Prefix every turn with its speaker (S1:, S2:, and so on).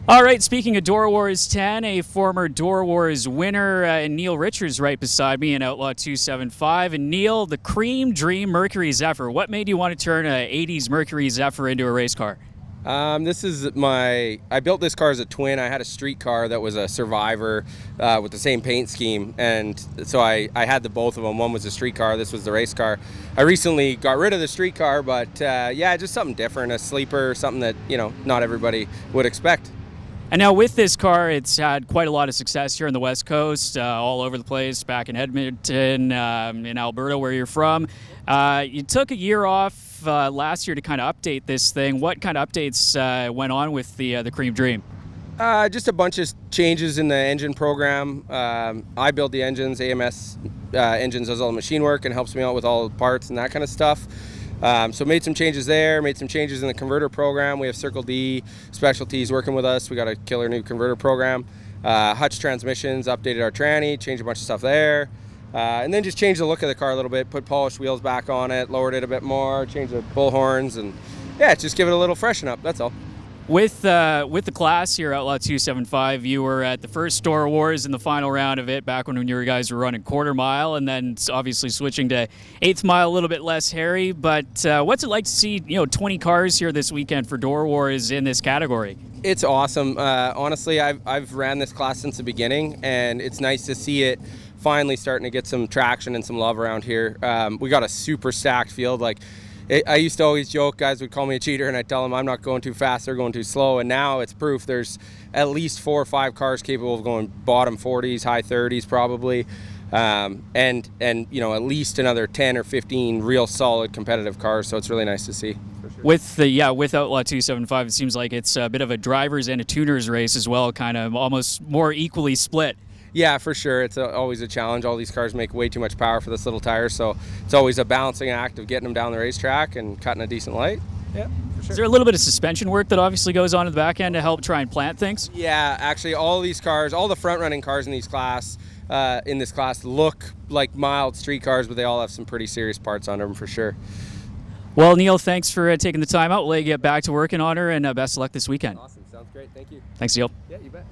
S1: All right, speaking of Doorwarz 10, a former Doorwarz winner, and Neil Richards right beside me in Outlaw 275. And Neil, the Cream Dream Mercury Zephyr. What made you want to turn an 80s Mercury Zephyr into a race car?
S2: I built this car as a twin. I had a street car that was a Survivor with the same paint scheme, and so I had the both of them. One was a street car, this was the race car. I recently got rid of the street car, but yeah, just something different, a sleeper, something that, not everybody would expect.
S1: And now with this car, it's had quite a lot of success here on the West Coast, all over the place, back in Edmonton, in Alberta, where you're from. You took a year off last year to kind of update this thing. What kind of updates went on with the Cream Dream?
S2: Just a bunch of changes in the engine program. I build the engines. AMS Engines does all the machine work and helps me out with all the parts and that kind of stuff. So made some changes there, made some changes in the converter program. We have Circle D Specialties working with us. We got a killer new converter program. Hutch transmissions, updated our tranny, changed a bunch of stuff there. And then just changed the look of the car a little bit, put polished wheels back on it, lowered it a bit more, changed the bull horns, and yeah, just give it a little freshen up, that's all.
S1: With the class here, Outlaw 275, you were at the first Doorwarz in the final round of it back when you guys were running quarter mile, and then obviously switching to eighth mile, a little bit less hairy. But what's it like to see 20 cars here this weekend for Doorwarz in this category?
S2: It's awesome. Honestly, I've ran this class since the beginning, and it's nice to see it finally starting to get some traction and some love around here. We got a super stacked field. I used to always joke, guys would call me a cheater, and I'd tell them I'm not going too fast, they're going too slow, and now it's proof. There's at least 4 or 5 cars capable of going bottom 40s, high 30s probably, and at least another 10 or 15 real solid competitive cars, so it's really nice to see. Sure.
S1: With Outlaw 275, it seems like it's a bit of a driver's and a tuner's race as well, kind of almost more equally split.
S2: Yeah, for sure. It's always a challenge. All these cars make way too much power for this little tire, so it's always a balancing act of getting them down the racetrack and cutting a decent light. Yeah, for sure.
S1: Is there a little bit of suspension work that obviously goes on in the back end to help try and plant things?
S2: Yeah, actually, all these cars, all the front-running cars in this class look like mild street cars, but they all have some pretty serious parts on them for sure.
S1: Well, Neil, thanks for taking the time out. We'll let you get back to working on her, and best of luck this weekend.
S2: Awesome. Sounds great. Thank you.
S1: Thanks, Neil.
S2: Yeah, you bet.